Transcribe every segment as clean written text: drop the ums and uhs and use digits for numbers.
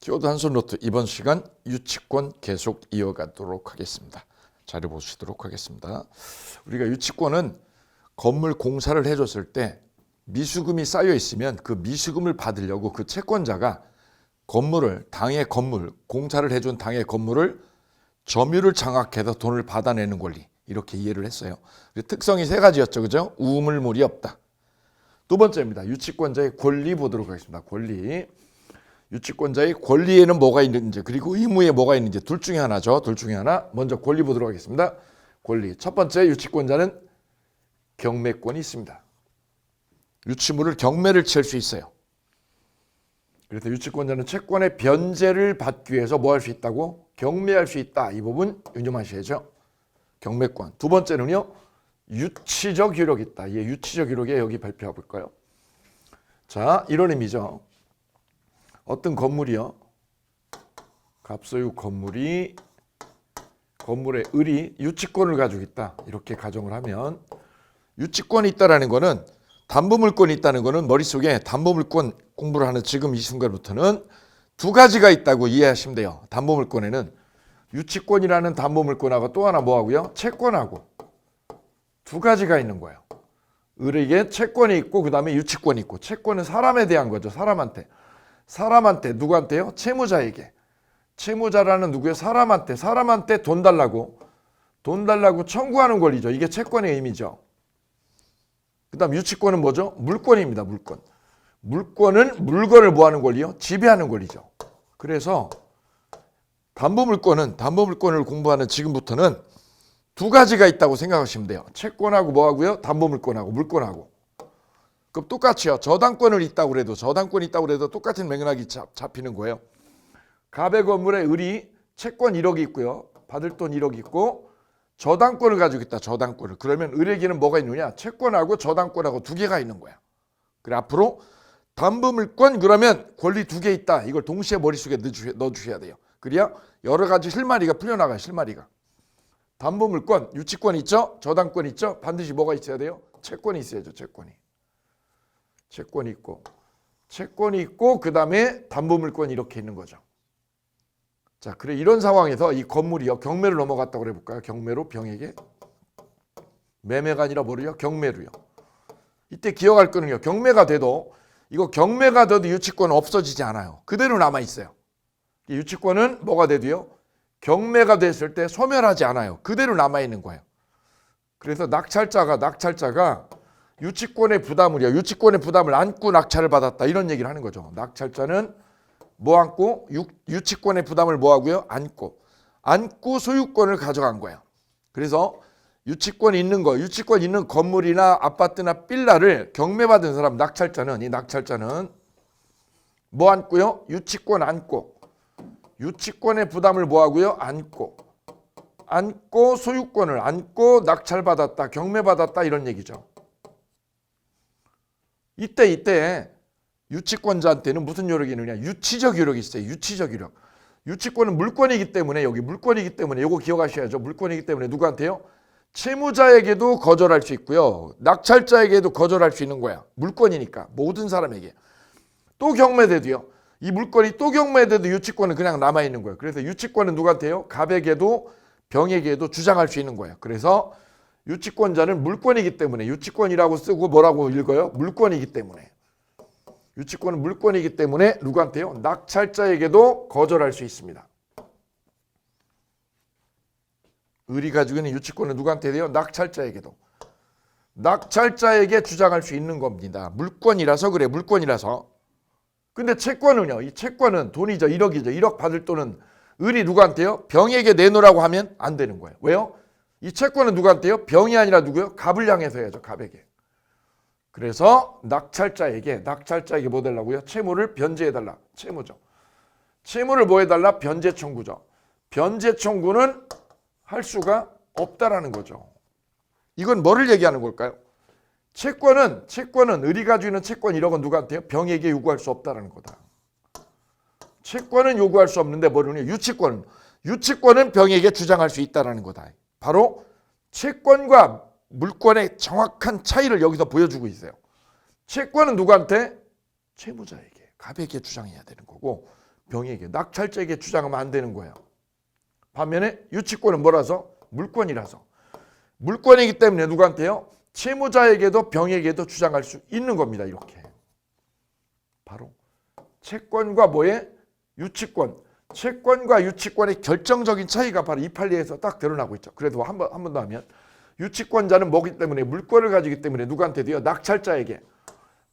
키워드 한손 노트 이번 시간 유치권 계속 이어가도록 하겠습니다. 자료 보시도록 하겠습니다. 우리가 유치권은 건물 공사를 해줬을 때 미수금이 쌓여 있으면 그 미수금을 받으려고 그 채권자가 당의 건물, 공사를 해준 당의 건물을 점유를 장악해서 돈을 받아내는 권리, 이렇게 이해를 했어요. 특성이 세 가지였죠. 그죠? 우물물이 없다. 두 번째입니다. 유치권자의 권리 보도록 하겠습니다. 권리. 유치권자의 권리에는 뭐가 있는지, 그리고 의무에 뭐가 있는지 둘 중에 하나죠. 둘 중에 하나. 먼저 권리 보도록 하겠습니다. 권리. 첫 번째, 유치권자는 경매권이 있습니다. 유치물을 경매를 칠 수 있어요. 그래서 유치권자는 채권의 변제를 받기 위해서 뭐 할 수 있다고? 경매할 수 있다. 이 부분 유념하셔야죠. 경매권. 두 번째는요, 유치적 유력이 있다. 이 유치적 유력에 여기 발표해 볼까요? 자, 이런 의미죠. 어떤 건물이요, 갑소유 건물의 을이 유치권을 가지고 있다. 이렇게 가정을 하면, 유치권이 있다라는 거는, 담보물권이 있다는 거는 머릿속에 담보물권 공부를 하는 지금 이 순간부터는 두 가지가 있다고 이해하시면 돼요. 담보물권에는 유치권이라는 담보물권하고 또 하나 뭐하고요? 채권하고 두 가지가 있는 거예요. 을에게 채권이 있고 그 다음에 유치권이 있고, 채권은 사람에 대한 거죠. 사람한테 누구한테요? 채무자에게. 채무자라는 누구예요? 사람한테 돈 달라고 청구하는 권리죠. 이게 채권의 의미죠. 그 다음 유치권은 뭐죠? 물권입니다. 물권은 물건을 뭐하는 권리요? 지배하는 권리죠. 그래서 담보물권을 공부하는 지금부터는 두 가지가 있다고 생각하시면 돼요. 채권하고 뭐하고요? 담보물권하고 물권하고. 그럼 똑같이요. 저당권이 있다고 그래도 똑같은 맥락이 잡히는 거예요. 갑의 건물에 을이 채권 1억이 있고요. 받을 돈 1억이 있고 저당권을 가지고 있다. 저당권을. 그러면 을에게는 뭐가 있느냐? 채권하고 저당권하고 두 개가 있는 거야. 그래, 앞으로 담보물권 그러면 권리 두 개 있다. 이걸 동시에 머릿속에 넣어주셔야 돼요. 그래야 여러 가지 실마리가 풀려나가요. 실마리가. 담보물권, 유치권 있죠? 저당권 있죠? 반드시 뭐가 있어야 돼요? 채권이 있어야죠. 채권이 있고 그 다음에 담보물권이 이렇게 있는 거죠. 자, 그래, 이런 상황에서 이 건물이요, 경매를 넘어갔다고 그래 볼까요? 경매로 병에게. 매매가 아니라 뭐를요? 경매로요. 이때 기억할 거는요, 경매가 돼도 유치권은 없어지지 않아요. 그대로 남아 있어요. 유치권은 뭐가 돼도요, 경매가 됐을 때 소멸하지 않아요. 그대로 남아 있는 거예요. 그래서 낙찰자가 유치권의 부담을 안고 낙찰을 받았다. 이런 얘기를 하는 거죠. 낙찰자는 뭐 안고? 유치권의 부담을 뭐 하고요? 안고 소유권을 가져간 거예요. 그래서 유치권 있는 건물이나 아파트나 빌라를 경매받은 사람, 낙찰자는 뭐 안고요? 유치권 안고. 유치권의 부담을 뭐 하고요? 안고 소유권을 안고 낙찰받았다, 경매받았다, 이런 얘기죠. 이때 유치권자한테는 무슨 요력이 있느냐? 유치적 요력이 있어요. 유치적 요력. 유치권은 물권이기 때문에, 이거 기억하셔야죠. 물권이기 때문에 누구한테요? 채무자에게도 거절할 수 있고요, 낙찰자에게도 거절할 수 있는 거야. 물권이니까 모든 사람에게. 또 경매돼도요, 이 물건이 또 경매돼도 유치권은 그냥 남아있는 거예요. 그래서 유치권은 누구한테요? 갑에게도 병에게도 주장할 수 있는 거예요. 그래서 유치권자는 물권이기 때문에, 유치권이라고 쓰고 뭐라고 읽어요? 물권이기 때문에. 유치권은 물권이기 때문에 누구한테요? 낙찰자에게도 거절할 수 있습니다. 을이 가지고 있는 유치권은 누구한테 돼요? 낙찰자에게 주장할 수 있는 겁니다. 물권이라서 그래, 물권이라서. 근데 채권은요, 이 채권은 돈이죠. 1억이죠. 1억 받을 돈은 을이 누구한테요? 병에게 내놓으라고 하면 안 되는 거예요. 왜요? 이 채권은 누구한테요? 병이 아니라 누구요? 갑을 향해서 해야죠. 갑에게. 그래서 낙찰자에게 뭐 해달라고요? 채무를 변제해달라. 채무죠. 채무를 뭐 해달라? 변제 청구죠. 변제 청구는 할 수가 없다라는 거죠. 이건 뭐를 얘기하는 걸까요? 채권은 을이 가지고 있는 채권 1억은 누구한테요? 병에게 요구할 수 없다라는 거다. 채권은 요구할 수 없는데 뭐를 유치권은 병에게 주장할 수 있다라는 거다. 바로 채권과 물권의 정확한 차이를 여기서 보여주고 있어요. 채권은 누구한테? 채무자에게, 갑에게 주장해야 되는 거고, 병에게, 낙찰자에게 주장하면 안 되는 거예요. 반면에 유치권은 뭐라서? 물권이라서. 물권이기 때문에 누구한테요? 채무자에게도 병에게도 주장할 수 있는 겁니다. 이렇게. 바로 채권과 뭐의? 유치권. 채권과 유치권의 결정적인 차이가 바로 이 판례에서 딱 드러나고 있죠. 그래도 한 번 더 하면 유치권자는 뭐기 때문에 물권을 가지기 때문에 누구한테 돼요? 낙찰자에게.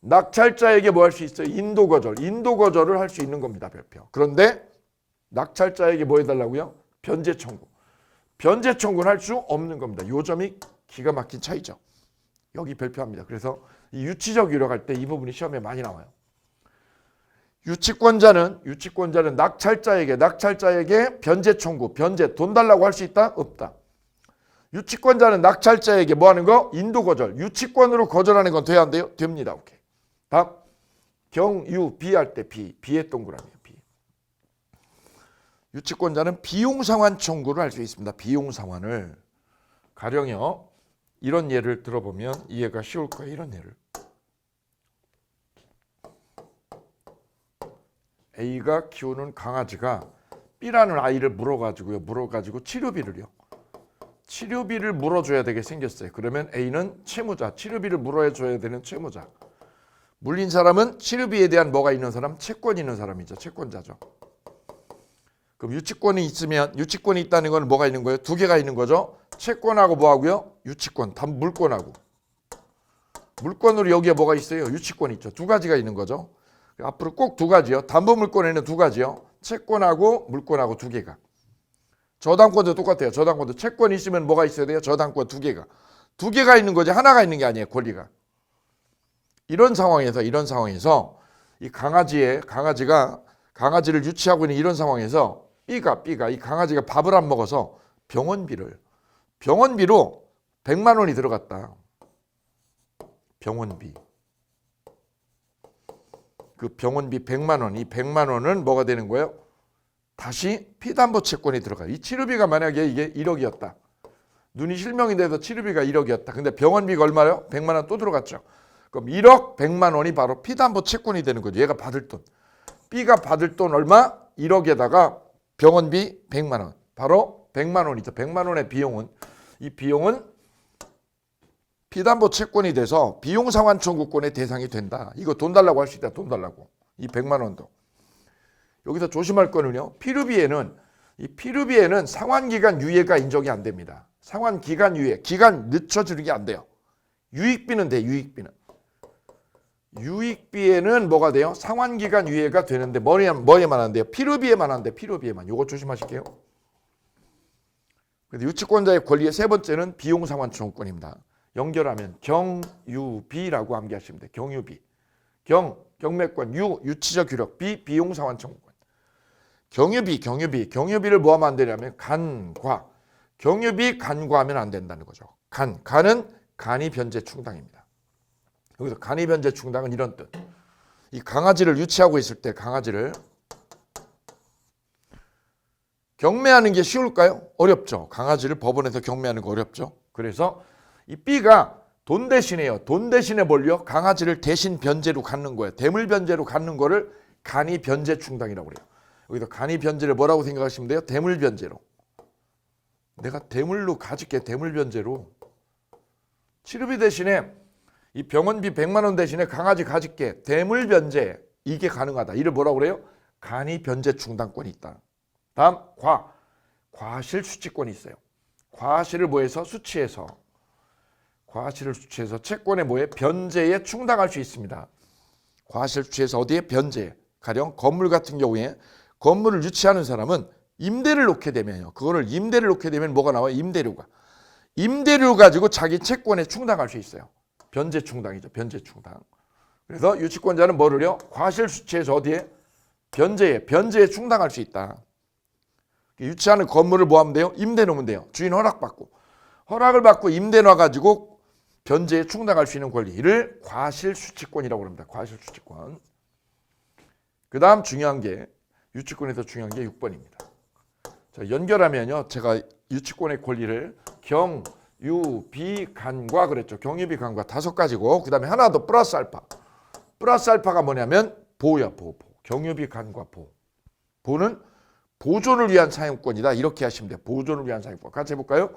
낙찰자에게 뭐 할 수 있어요? 인도거절. 인도거절을 할 수 있는 겁니다. 별표. 그런데 낙찰자에게 뭐 해달라고요? 변제 청구. 변제 청구는 할 수 없는 겁니다. 요 점이 기가 막힌 차이죠. 여기 별표합니다. 그래서 이 유치적 유력 할 때 이 부분이 시험에 많이 나와요. 유치권자는 낙찰자에게 변제 청구, 변제 돈 달라고 할 수 있다? 없다. 유치권자는 낙찰자에게 뭐 하는 거? 인도 거절. 유치권으로 거절하는 건 돼야 안 돼요? 됩니다. 오케이. 다음. 경유비 할 때 비의 동그라미예요. 비. 유치권자는 비용 상환 청구를 할 수 있습니다. 비용 상환을. 가령요. 이런 예를 들어보면 이해가 쉬울 거예요. 이런 예를. A가 키우는 강아지가 B라는 아이를 물어가지고 치료비를 물어줘야 되게 생겼어요. 그러면 A는 채무자, 치료비를 물어줘야 되는 채무자. 물린 사람은 치료비에 대한 뭐가 있는 사람? 채권이 있는 사람이죠. 채권자죠. 그럼 유치권이 있다는 건 뭐가 있는 거예요? 두 개가 있는 거죠. 채권하고 뭐하고요? 유치권, 물권하고. 물권으로 여기에 뭐가 있어요? 유치권이 있죠. 두 가지가 있는 거죠. 앞으로 꼭 두 가지요. 담보물권에는 두 가지요. 채권하고 물권하고 두 개가. 저당권도 똑같아요. 저당권도 채권이 있으면 뭐가 있어야 돼요? 저당권 두 개가. 두 개가 있는 거지 하나가 있는 게 아니에요. 권리가. 이런 상황에서 이 강아지가 강아지를 유치하고 있는 이런 상황에서 B가 이 강아지가 밥을 안 먹어서 병원비로 100만 원이 들어갔다. 병원비. 그 병원비 100만 원, 이 100만 원은 뭐가 되는 거예요? 다시 피담보 채권이 들어가요. 이 치료비가 만약에 이게 1억이었다. 눈이 실명이 돼서 치료비가 1억이었다. 근데 병원비가 얼마요? 100만 원 또 들어갔죠. 그럼 1억 100만 원이 바로 피담보 채권이 되는 거죠. 얘가 받을 돈. B가 받을 돈 얼마? 1억에다가 병원비 100만 원. 바로 100만 원이죠. 100만 원의 비용은 이 비용은 피담보 채권이 돼서 비용 상환 청구권의 대상이 된다. 이거 돈 달라고 할 수 있다. 돈 달라고. 이 100만 원도. 여기서 조심할 거는요. 피르비에는 상환기간 유예가 인정이 안 됩니다. 상환기간 유예. 기간 늦춰주는 게 안 돼요. 유익비는 돼. 유익비에는 뭐가 돼요? 상환기간 유예가 되는데 뭐에만 안 돼요? 피르비에만 안 돼. 피르비에만. 요거 조심하실게요. 근데 유치권자의 권리의 세 번째는 비용 상환 청구권입니다. 연결하면 경유비라고 암기하시면 돼요. 경유비. 경매권, 유치적 유력, 비용 상환 청구권. 경유비를 뭐 하면 안 되냐면 간과. 경유비 간과하면 안 된다는 거죠. 간은 간이 변제 충당입니다. 여기서 간이 변제 충당은 이런 뜻. 이 강아지를 유치하고 있을 때 강아지를 경매하는 게 쉬울까요? 어렵죠. 강아지를 법원에서 경매하는 거 어렵죠. 그래서 이 B가 돈 대신에 뭘요? 강아지를 대신 변제로 갖는 거예요. 대물 변제로 갖는 거를 간이 변제 충당이라고 그래요. 여기서 간이 변제를 뭐라고 생각하시면 돼요? 대물 변제로. 내가 대물로 가질게. 대물 변제로. 치료비 대신에 이 병원비 100만 원 대신에 강아지 가질게. 대물 변제. 이게 가능하다. 이를 뭐라고 그래요? 간이 변제 충당권이 있다. 다음 과실 수취권이 있어요. 과실을 뭐해서? 수취해서 채권의 뭐에? 변제에 충당할 수 있습니다. 과실 수취해서 어디에? 변제. 가령 건물 같은 경우에 건물을 유치하는 사람은 임대를 놓게 되면요. 그거를 임대를 놓게 되면 뭐가 나와요? 임대료 가지고 자기 채권에 충당할 수 있어요. 변제 충당이죠. 변제 충당. 그래서 유치권자는 뭐를요? 과실 수취해서 어디에? 변제에 충당할 수 있다. 유치하는 건물을 뭐 하면 돼요? 임대 놓으면 돼요. 주인 허락을 받고 임대 놔가지고 변제에 충당할 수 있는 권리를 과실수취권이라고 합니다. 과실수취권. 그 다음 중요한 게 유치권에서 중요한 게 6번입니다. 자, 연결하면요. 제가 유치권의 권리를 경유비 간과 그랬죠. 경유비 간과 5가지고 그 다음에 하나 더 플러스 알파. 플러스 알파가 뭐냐면 보호야. 보호. 경유비 간과 보호. 보는 보존을 위한 사용권이다. 이렇게 하시면 돼요. 보존을 위한 사용권. 같이 해볼까요?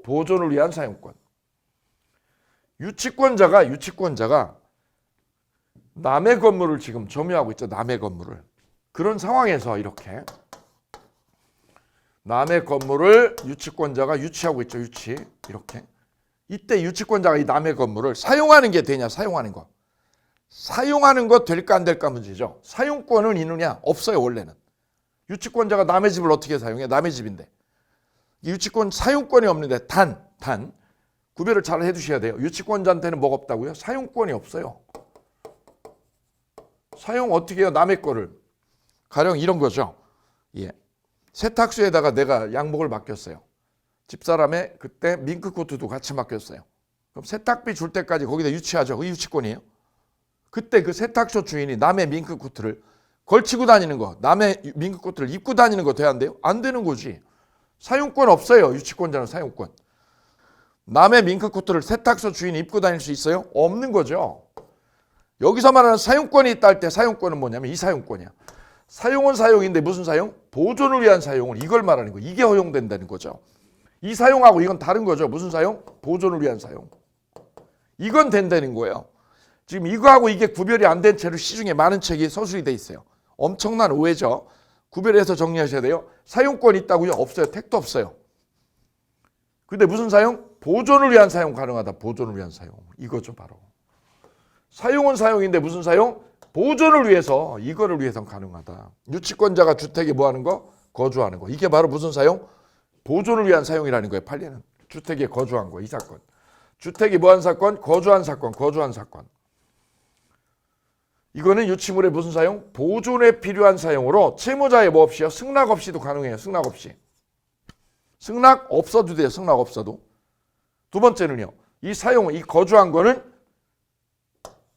보존을 위한 사용권. 유치권자가 남의 건물을 지금 점유하고 있죠. 남의 건물을. 그런 상황에서 이렇게 남의 건물을 유치권자가 유치하고 있죠. 이렇게. 이때 유치권자가 이 남의 건물을 사용하는 게 되냐? 사용하는 거. 사용하는 거 될까 안 될까 문제죠. 사용권은 있느냐? 없어요. 원래는. 유치권자가 남의 집을 어떻게 사용해? 남의 집인데. 유치권 사용권이 없는데 단 구별을 잘 해두셔야 돼요. 유치권자한테는 뭐가 없다고요? 사용권이 없어요. 사용 어떻게 해요? 남의 거를. 가령 이런 거죠. 예. 세탁소에다가 내가 양목을 맡겼어요. 집사람의 그때 밍크코트도 같이 맡겼어요. 그럼 세탁비 줄 때까지 거기다 유치하죠. 그 유치권이에요. 그때 그 세탁소 주인이 남의 밍크코트를 걸치고 다니는 거, 남의 밍크코트를 입고 다니는 거 돼야 안 돼요? 안 되는 거지. 사용권 없어요. 유치권자는 사용권. 남의 밍크코트를 세탁소 주인이 입고 다닐 수 있어요? 없는 거죠. 여기서 말하는 사용권이 있다 할 때 사용권은 뭐냐면 이 사용권이야. 사용은 사용인데 무슨 사용? 보존을 위한 사용은 이걸 말하는 거예요. 이게 허용된다는 거죠. 이 사용하고 이건 다른 거죠. 무슨 사용? 보존을 위한 사용. 이건 된다는 거예요. 지금 이거하고 이게 구별이 안 된 채로 시중에 많은 책이 서술이 돼 있어요. 엄청난 오해죠. 구별해서 정리하셔야 돼요. 사용권 있다고요? 없어요. 택도 없어요. 근데 무슨 사용? 보존을 위한 사용 가능하다. 보존을 위한 사용. 이거죠 바로. 사용은 사용인데 무슨 사용? 보존을 위해서, 이거를 위해서는 가능하다. 유치권자가 주택에 뭐 하는 거? 거주하는 거. 이게 바로 무슨 사용? 보존을 위한 사용이라는 거예요. 판례는. 주택에 거주한 거. 이 사건. 주택이 뭐 한 사건? 거주한 사건. 이거는 유치물의 무슨 사용? 보존에 필요한 사용으로 채무자의 뭐 없이요? 승낙 없이도 가능해요. 승낙 없이. 승낙 없어도 돼요. 승낙 없어도. 두 번째는요. 이 사용, 이 거주한 거는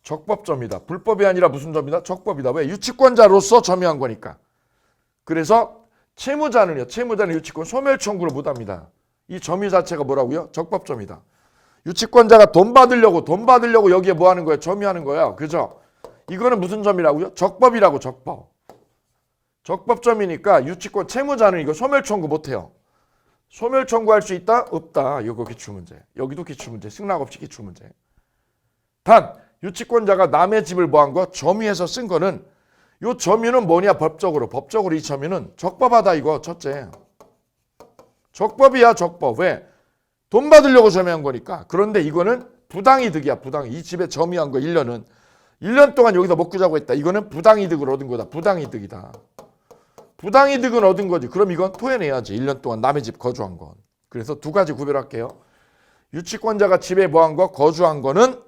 적법점이다. 불법이 아니라 무슨 점이다? 적법이다. 왜? 유치권자로서 점유한 거니까. 그래서 채무자는 유치권 소멸 청구를 못합니다. 이 점유 자체가 뭐라고요? 적법점이다. 유치권자가 돈 받으려고 여기에 뭐 하는 거야? 점유하는 거야. 그죠? 이거는 무슨 점이라고요? 적법이라고. 적법점이니까 유치권 채무자는 이거 소멸 청구 못해요. 소멸 청구할 수 있다? 없다. 이거 기출문제. 여기도 기출문제. 승낙 없이 기출문제. 단 유치권자가 남의 집을 뭐 한 거? 점유해서 쓴 거는 요 점유는 뭐냐? 법적으로 이 점유는 적법하다 이거. 첫째. 적법이야. 적법. 왜? 돈 받으려고 점유한 거니까. 그런데 이거는 부당이득이야. 이 집에 점유한 거 1년 동안 여기서 먹고 자고 했다. 이거는 부당이득을 얻은 거다. 부당이득이다. 부당이득은 얻은 거지. 그럼 이건 토해내야지. 1년 동안 남의 집 거주한 건. 그래서 두 가지 구별할게요. 유치권자가 집에 뭐 한 거? 거주한 거는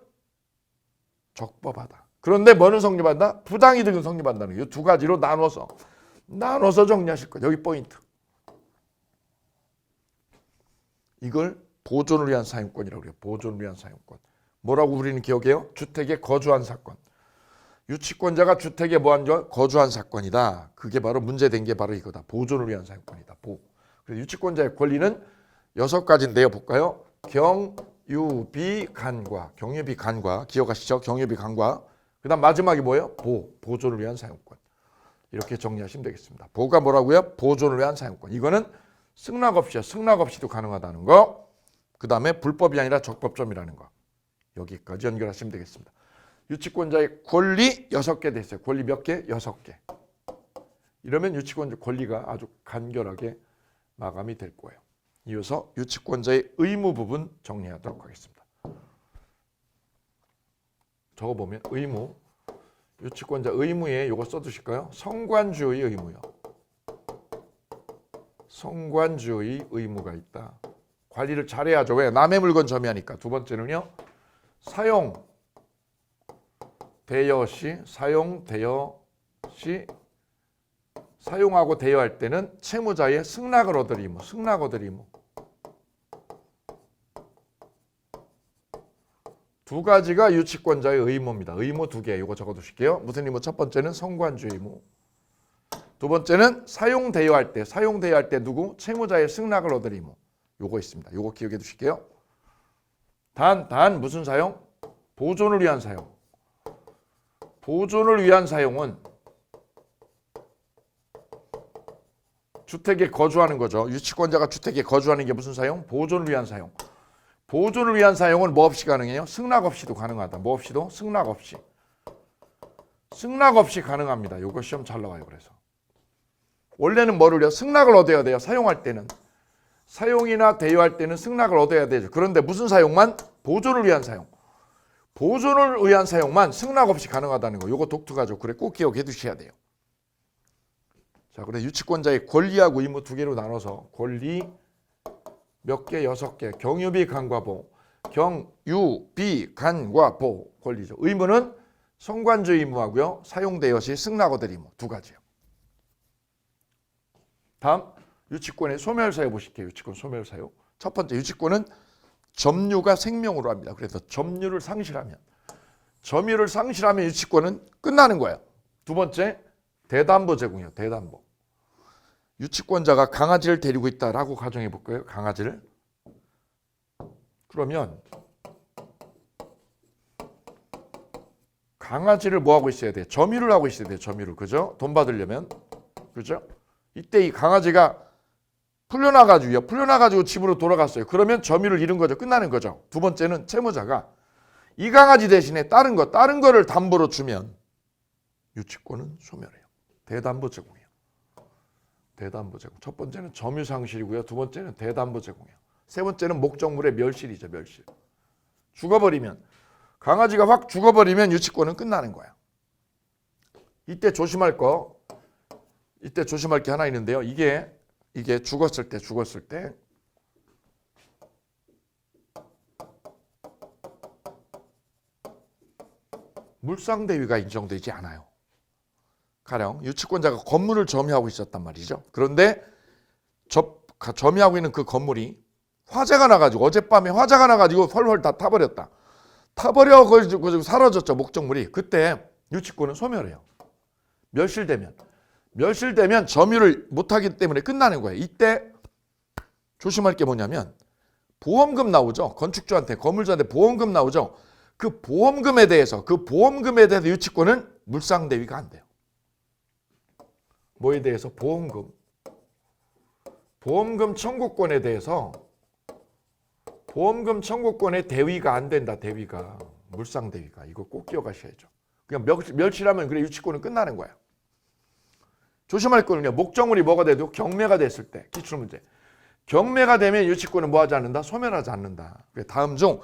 적법하다. 그런데 뭐는 성립한다? 부당이득은 성립한다는 거예요. 두 가지로 나눠서 정리하실 거예요. 여기 포인트. 이걸 보존을 위한 사용권이라고 그래요. 보존을 위한 사용권. 뭐라고 우리는 기억해요? 주택에 거주한 사건. 유치권자가 주택에 뭐한 거? 거주한 사건이다. 그게 바로 문제된 게 바로 이거다. 보존을 위한 사용권이다. 그래서 유치권자의 권리는 6가지인데요. 볼까요? 경유비 간과. 기억하시죠? 경유비 간과. 그 다음 마지막이 뭐예요? 보존을 위한 사용권. 이렇게 정리하시면 되겠습니다. 보가 뭐라고요? 보존을 위한 사용권. 이거는 승낙 없이도 가능하다는 거. 그 다음에 불법이 아니라 적법점이라는 거. 여기까지 연결하시면 되겠습니다. 유치권자의 권리 6개 됐어요. 권리 몇 개? 6개. 이러면 유치권자 권리가 아주 간결하게 마감이 될 거예요. 이어서 유치권자의 의무 부분 정리하도록 하겠습니다. 적어보면 의무, 유치권자 의무에 이거 써두실까요? 성관주의 의무요. 성관주의 의무가 있다. 관리를 잘해야죠. 왜? 남의 물건 점유하니까. 두 번째는요. 사용 대여 시 사용하고 대여할 때는 채무자의 승낙을 얻을 의무. 두 가지가 유치권자의 의무입니다. 의무 2개. 이거 적어두실게요. 무슨 의무? 첫 번째는 성관주의 의무. 두 번째는 사용 대여할 때 누구? 채무자의 승낙을 얻을 의무. 요거 있습니다. 요거 기억해 두실게요. 단 무슨 사용? 보존을 위한 사용. 보존을 위한 사용은 주택에 거주하는 거죠. 유치권자가 주택에 거주하는 게 무슨 사용? 보존을 위한 사용. 보존을 위한 사용은 뭐 없이 가능해요? 승낙 없이도 가능하다. 뭐 없이도? 승낙 없이. 승낙 없이 가능합니다. 요거 시험 잘 나와요. 그래서 원래는 뭐를요? 승낙을 얻어야 돼요. 사용할 때는. 사용이나 대여할 때는 승낙을 얻어야 되죠. 그런데 무슨 사용만? 보존을 위한 사용. 보존을 위한 사용만 승낙 없이 가능하다는 거. 요거 독특하죠. 그래 꼭 기억해 두셔야 돼요. 자, 그래 유치권자의 권리하고 의무 두 개로 나눠서 권리 몇 개? 6개. 경유비 간과보. 경유비 간과보 권리죠. 의무는 성관주 의무하고요. 사용대여 시 승낙 얻을 의무 두 가지요. 다음 유치권의 소멸사유 보실게요. 유치권 소멸사유. 첫 번째 유치권은 점유가 생명으로 합니다. 그래서 점유를 상실하면 유치권은 끝나는 거예요. 두 번째 대담보 제공이요. 대담보. 유치권자가 강아지를 데리고 있다라고 가정해 볼까요? 강아지를. 그러면 강아지를 뭐 하고 있어야 돼요? 점유를 하고 있어야 돼요. 점유를. 그죠? 돈 받으려면. 그죠? 이때 이 강아지가 풀려나가지고 집으로 돌아갔어요. 그러면 점유를 잃은 거죠. 끝나는 거죠. 두 번째는 채무자가 이 강아지 대신에 다른 거를 담보로 주면 유치권은 소멸해요. 대담보 제공이에요. 대담보 제공. 첫 번째는 점유 상실이고요. 두 번째는 대담보 제공이에요. 세 번째는 목적물의 멸실이죠. 멸실. 죽어버리면 강아지가 확 죽어버리면 유치권은 끝나는 거야. 이때 조심할 게 하나 있는데요. 이게 죽었을 때 물상대위가 인정되지 않아요. 가령 유치권자가 건물을 점유하고 있었단 말이죠. 그런데 점유하고 있는 그 건물이 화재가 나가지고 어젯밤에 화재가 나가지고 헐헐 다 타버렸다. 타버려가지고 사라졌죠. 목적물이. 그때 유치권은 소멸해요. 멸실되면 점유를 못하기 때문에 끝나는 거예요. 이때 조심할 게 뭐냐면 보험금 나오죠. 건축주한테 건물주한테 보험금 나오죠. 그 보험금에 대해서 유치권은 물상대위가 안 돼요. 뭐에 대해서? 보험금 청구권에 대해서 보험금 청구권의 대위가 안 된다. 대위가 물상대위가. 이거 꼭 기억하셔야죠. 그냥 멸실하면 그래 유치권은 끝나는 거야. 조심할 거는요. 목적물이 뭐가 돼도 경매가 됐을 때 기출문제. 경매가 되면 유치권은 뭐 하지 않는다? 소멸하지 않는다. 다음 중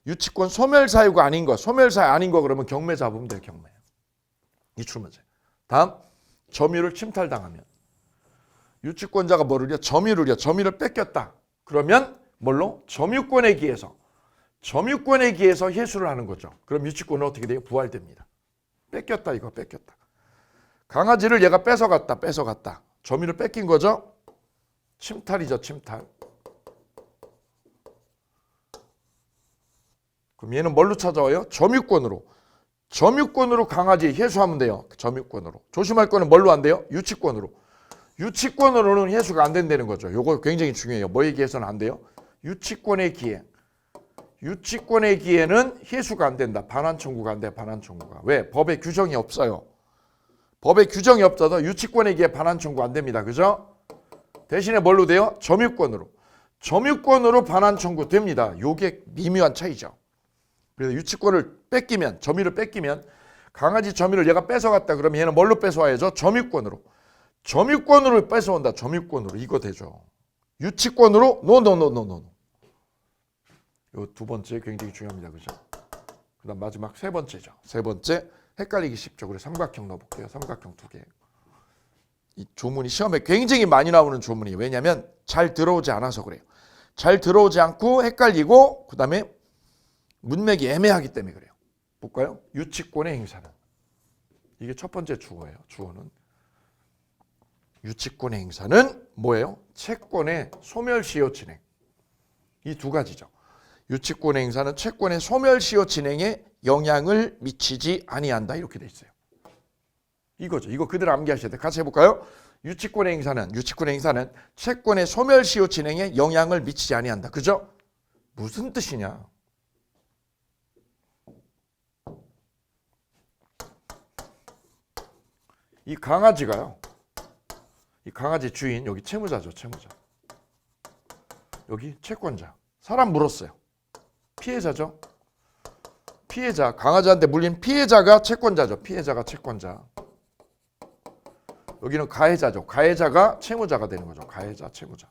유치권 소멸사유가 아닌 거, 소멸사유 아닌 거 그러면 경매 잡으면 돼요. 경매. 기출문제. 다음 점유를 침탈당하면 유치권자가 뭐를요? 점유를 뺏겼다. 그러면 뭘로? 점유권에 기해서 회수를 하는 거죠. 그럼 유치권은 어떻게 돼요? 부활됩니다. 뺏겼다. 강아지를 얘가 뺏어갔다. 점유를 뺏긴 거죠. 침탈이죠. 침탈. 그럼 얘는 뭘로 찾아와요? 점유권으로 강아지 회수하면 돼요. 점유권으로. 조심할 거는 뭘로 안 돼요? 유치권으로는 회수가 안 된다는 거죠. 요거 굉장히 중요해요. 뭐에 기해서는 안 돼요? 유치권의 기해는 회수가 안 된다. 반환 청구가 안 돼요. 반환 청구가. 왜? 법에 규정이 없어요. 법에 규정이 없어서 유치권에 기해 반환 청구 안 됩니다. 그죠? 대신에 뭘로 돼요? 점유권으로 반환 청구 됩니다. 요게 미묘한 차이죠. 그래서 유치권을 점유를 뺏기면 강아지 점유를 얘가 뺏어갔다 그러면 얘는 뭘로 뺏어와야죠? 점유권으로 뺏어온다. 점유권으로. 이거 되죠. 유치권으로 노. 요 두 번째 굉장히 중요합니다. 그죠? 그다음 마지막 세 번째죠. 세 번째 헷갈리기 쉽죠. 그래서 삼각형 넣어볼게요. 삼각형 2개. 이 조문이 시험에 굉장히 많이 나오는 조문이에요. 왜냐하면 잘 들어오지 않아서 그래요. 잘 들어오지 않고 헷갈리고 그다음에 문맥이 애매하기 때문에 그래요. 볼까요? 유치권의 행사는. 이게 첫 번째 주어예요. 주어는. 유치권의 행사는 뭐예요? 채권의 소멸시효 진행. 이 두 가지죠. 유치권의 행사는 채권의 소멸시효 진행에 영향을 미치지 아니한다. 이렇게 돼 있어요. 이거죠. 이거 그대로 암기하셔야 돼요. 같이 해볼까요? 유치권의 행사는 채권의 소멸시효 진행에 영향을 미치지 아니한다. 그죠? 무슨 뜻이냐? 이 강아지가요. 이 강아지 주인 여기 채무자죠. 채무자. 여기 채권자. 사람 물었어요. 피해자죠. 피해자. 강아지한테 물린 피해자가 채권자죠. 피해자가 채권자. 여기는 가해자죠. 가해자가 채무자가 되는 거죠. 가해자, 채무자.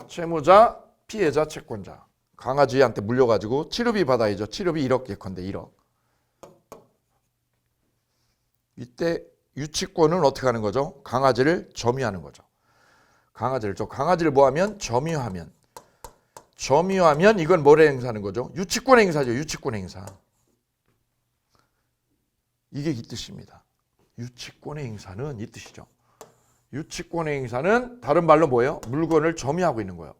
채무자, 피해자, 채권자. 강아지한테 물려가지고 치료비 받아야죠. 치료비 1억 예컨대 1억. 이때 유치권은 어떻게 하는 거죠? 강아지를 점유하는 거죠. 강아지를 뭐하면? 점유하면. 점유하면 이건 뭐를 행사하는 거죠? 유치권 행사죠. 유치권 행사. 이게 이 뜻입니다. 유치권의 행사는 이 뜻이죠. 유치권의 행사는 다른 말로 뭐예요? 물건을 점유하고 있는 거예요.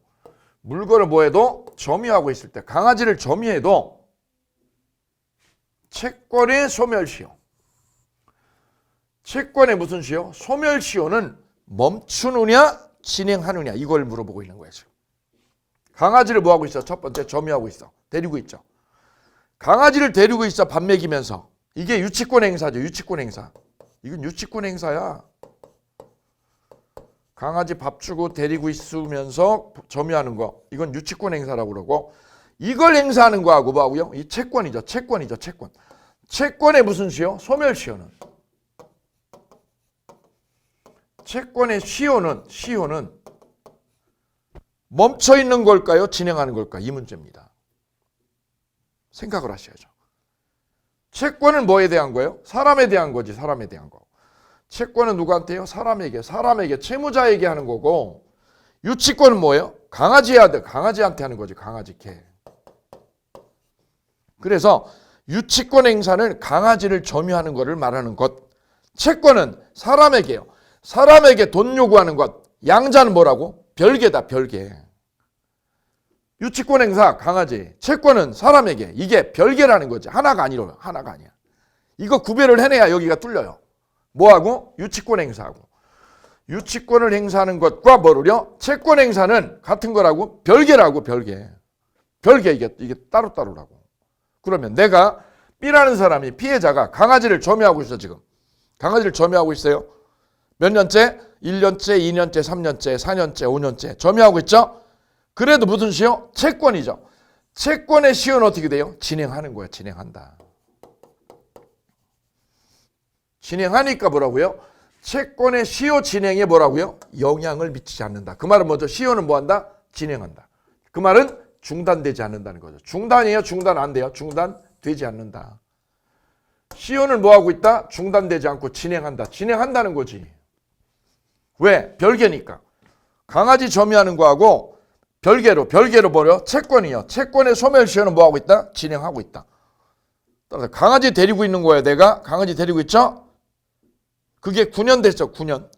물건을 뭐해도 점유하고 있을 때 강아지를 점유해도 채권의 소멸시효. 채권의 무슨 시효? 소멸시효는 멈추느냐 진행하느냐 이걸 물어보고 있는 거예요. 지금. 강아지를 뭐하고 있어? 첫 번째 점유하고 있어. 데리고 있죠. 강아지를 데리고 있어. 밥 먹이면서. 이게 유치권 행사죠. 유치권 행사. 이건 유치권 행사야. 강아지 밥 주고 데리고 있으면서 점유하는 거. 이건 유치권 행사라고 그러고 이걸 행사하는 거하고 뭐하고요? 이 채권이죠. 채권이죠. 채권. 채권의 무슨 시효? 소멸시효는. 채권의 시효는 멈춰 있는 걸까요? 진행하는 걸까? 이 문제입니다. 생각을 하셔야죠. 채권은 뭐에 대한 거예요? 사람에 대한 거지. 사람에 대한 거. 채권은 누구한테요? 사람에게 채무자에게 하는 거고 유치권은 뭐예요? 강아지한테 하는 거지. 강아지 개. 그래서 유치권 행사는 강아지를 점유하는 것을 말하는 것. 채권은 사람에게요. 사람에게 돈 요구하는 것. 양자는 뭐라고? 별개다. 별개. 유치권 행사 강아지, 채권은 사람에게. 이게 별개라는 거지. 하나가 아니라요. 하나가 아니야. 이거 구별을 해내야 여기가 뚫려요. 뭐하고? 유치권 행사하고. 유치권을 행사하는 것과 뭐를요? 채권 행사는 같은 거라고? 별개라고. 별개. 이게 따로따로라고. 그러면 내가 B라는 사람이 피해자가 강아지를 점유하고 있어 지금. 강아지를 점유하고 있어요. 몇 년째? 1년째, 2년째, 3년째, 4년째, 5년째 점유하고 있죠? 그래도 무슨 시효? 채권이죠. 채권의 시효는 어떻게 돼요? 진행하는 거야. 진행한다. 진행하니까 뭐라고요? 채권의 시효 진행에 뭐라고요? 영향을 미치지 않는다. 그 말은 뭐죠? 시효는 뭐한다? 진행한다. 그 말은 중단되지 않는다는 거죠. 중단이에요? 중단 안 돼요? 중단되지 않는다. 시효는 뭐하고 있다? 중단되지 않고 진행한다. 진행한다는 거지. 왜? 별개니까. 강아지 점유하는 거하고 별개로 버려. 채권이요. 채권의 소멸시효는 뭐하고 있다? 진행하고 있다. 따라서 강아지 데리고 있는 거예요. 내가 강아지 데리고 있죠? 그게 9년 됐죠. 9년.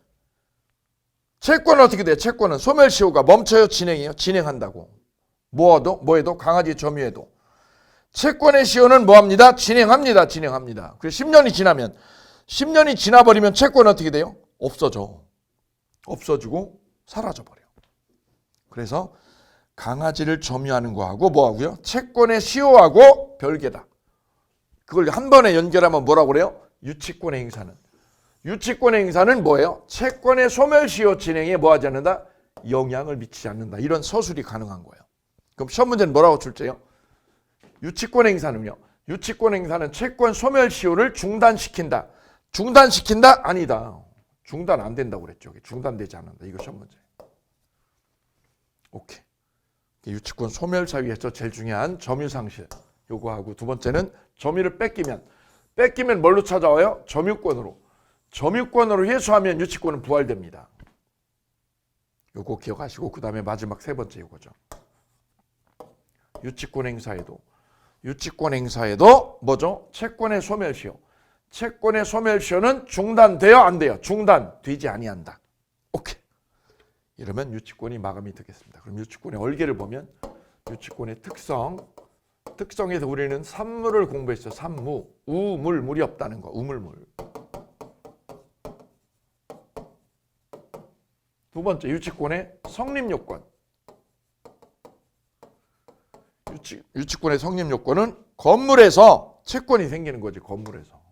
채권은 어떻게 돼요? 채권은 소멸시효가 멈춰요? 진행해요? 진행한다고. 뭐해도 강아지 점유해도. 채권의 시효는 뭐합니다? 진행합니다. 그래서 10년이 지나버리면 채권은 어떻게 돼요? 없어지고 사라져버려. 그래서 강아지를 점유하는 거하고 뭐하고요? 채권의 시효하고 별개다. 그걸 한 번에 연결하면 뭐라고 그래요? 유치권의 행사는. 유치권의 행사는 뭐예요? 채권의 소멸시효 진행에 뭐하지 않는다? 영향을 미치지 않는다. 이런 서술이 가능한 거예요. 그럼 시험 문제는 뭐라고 출제요? 유치권 행사는요. 유치권 행사는 채권 소멸시효를 중단시킨다. 중단시킨다? 아니다. 중단 안 된다고 그랬죠. 중단되지 않는다. 이거 시험 문제. 오케이. 유치권 소멸 사유에서 제일 중요한 점유상실. 요거하고 두 번째는 점유를 뺏기면 뭘로 찾아와요? 점유권으로 회수하면 유치권은 부활됩니다. 요거 기억하시고 그 다음에 마지막 세 번째 요거죠. 유치권 행사에도 뭐죠? 채권의 소멸시효. 채권의 소멸시효는 중단돼요? 안 돼요? 중단되지 아니한다. 오케이. 이러면 유치권이 마감이 되겠습니다. 그럼 유치권의 얼개를 보면 유치권의 특성에서 우리는 산무를 공부했어요. 산무, 물이 없다는 거. 우물물. 두 번째 유치권의 성립요건. 유치권의 성립요건은 건물에서 채권이 생기는 거지. 건물에서.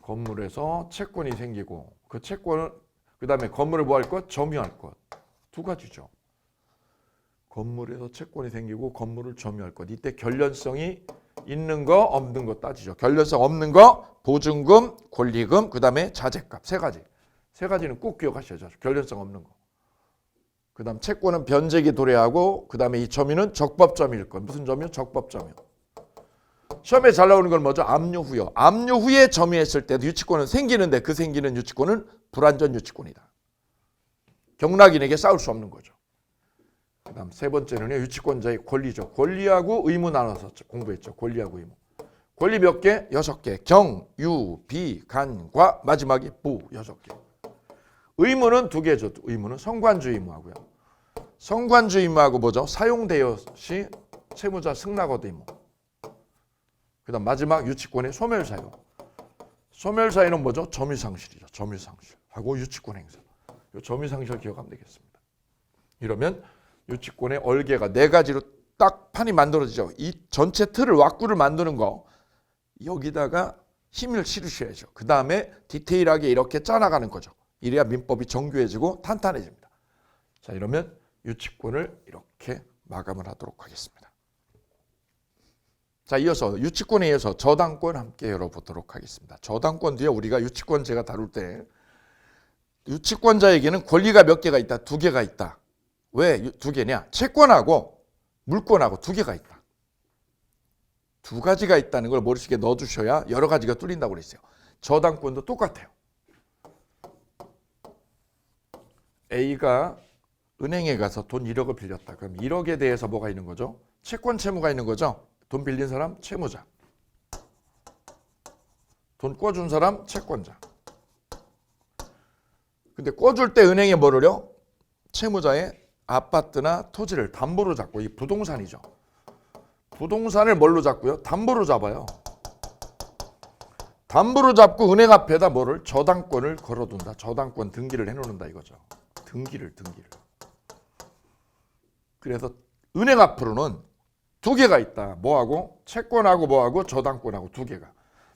건물에서 채권이 생기고 그 채권은 그다음에 건물을 뭐 할 것? 점유할 것. 두 가지죠. 건물에서 채권이 생기고 건물을 점유할 것. 이때 결련성이 있는 거 없는 거 따지죠. 결련성 없는 거 보증금, 권리금, 그다음에 자재값 세 가지. 세 가지는 꼭 기억하셔야죠. 결련성 없는 거. 그다음 채권은 변제기 도래하고 그다음에 이 점유는 적법점유일 것. 무슨 점유? 적법점유. 시험에 잘 나오는 건 뭐죠? 압류 후요. 압류 후에 점유했을 때도 유치권은 생기는데 그 생기는 유치권은 불완전 유치권이다. 경락인에게 싸울 수 없는 거죠. 그다음 세 번째는 유치권자의 권리죠. 권리하고 의무 나눠서 공부했죠. 권리하고 의무. 권리 몇 개? 6개. 경, 유, 비, 간, 과, 마지막이 부 6개. 의무는 2개죠. 의무는 성관주 의무하고요. 성관주 의무하고 뭐죠? 사용되었시 채무자 승낙어도 의무. 그다음 마지막 유치권의 소멸사유. 소멸사유는 뭐죠? 점유상실이죠. 점유상실하고 유치권 행사. 이 점유상실 기억하면 되겠습니다. 이러면 유치권의 얼개가 4가지로 딱 판이 만들어지죠. 이 전체 틀을 왁구를 만드는 거 여기다가 힘을 실으셔야죠. 그 다음에 디테일하게 이렇게 짜나가는 거죠. 이래야 민법이 정교해지고 탄탄해집니다. 자, 이러면 유치권을 이렇게 마감을 하도록 하겠습니다. 자, 이어서 유치권에 이어서 저당권 함께 열어보도록 하겠습니다. 저당권 뒤에 우리가 유치권 제가 다룰 때 유치권자에게는 권리가 몇 개가 있다? 2개가 있다. 왜 2개냐? 채권하고 물권하고 2개가 있다. 2가지가 있다는 걸 머릿속에 넣어두셔야 여러 가지가 뚫린다고 그랬어요. 저당권도 똑같아요. A가 은행에 가서 돈 1억을 빌렸다. 그럼 1억에 대해서 뭐가 있는 거죠? 채권 채무가 있는 거죠. 돈 빌린 사람 채무자. 돈 꿔준 사람 채권자. 근데 꿔줄 때 은행에 뭐를요? 채무자의 아파트나 토지를 담보로 잡고, 이 부동산이죠. 부동산을 뭘로 잡고요? 담보로 잡아요. 담보로 잡고 은행 앞에다 뭐를? 저당권을 걸어둔다. 저당권 등기를 해놓는다 이거죠. 등기를. 그래서 은행 앞으로는 2개가 있다. 뭐하고? 채권하고 뭐하고? 저당권하고 2개가.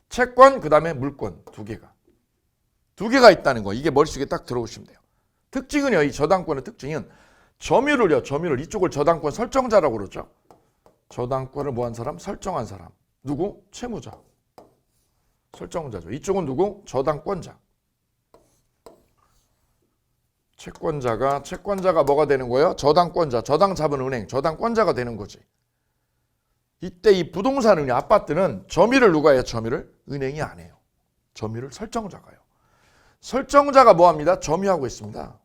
채권 그다음에 물권 2개가. 2개가 있다는 거. 이게 머릿속에 딱 들어오시면 돼요. 특징은요. 이 저당권의 특징은 점유를 이쪽을 저당권 설정자라고 그러죠. 저당권을 뭐한 사람? 설정한 사람. 누구? 채무자. 설정자죠. 이쪽은 누구? 저당권자. 채권자가 뭐가 되는 거예요? 저당권자. 저당 잡은 은행. 저당권자가 되는 거지. 이때 이 부동산은, 아파트는 점유를 누가 해요? 점유를? 은행이 안 해요. 점유를 설정자가 해요. 설정자가 뭐합니다? 점유하고 있습니다.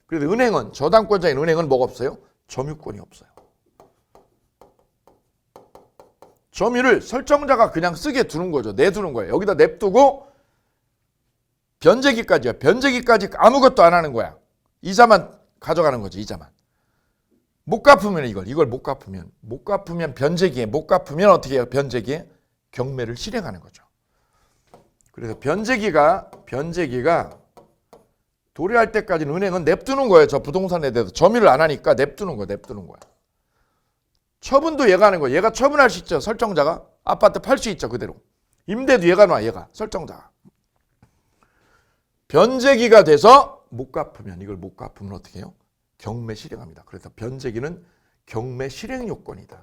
그래서 은행은, 저당권자인 은행은 뭐가 없어요? 점유권이 없어요. 점유를 설정자가 그냥 쓰게 두는 거죠. 내두는 거예요. 여기다 냅두고 변제기까지요. 변제기까지 아무것도 안 하는 거야. 이자만 가져가는 거죠. 이자만. 못 갚으면 이걸 못 갚으면 변제기에, 못 갚으면 어떻게 해요? 변제기에 경매를 실행하는 거죠. 그래서 변제기가 도래할 때까지는 은행은 냅두는 거예요. 저 부동산에 대해서 점유를 안 하니까 냅두는 거야. 처분도 얘가 하는 거예요. 얘가 처분할 수 있죠. 설정자가. 아파트 팔 수 있죠. 그대로. 임대도 얘가 놔. 얘가. 설정자가. 변제기가 돼서 이걸 못 갚으면 어떻게 해요? 경매 실행합니다. 그래서 변제기는 경매 실행 요건이다.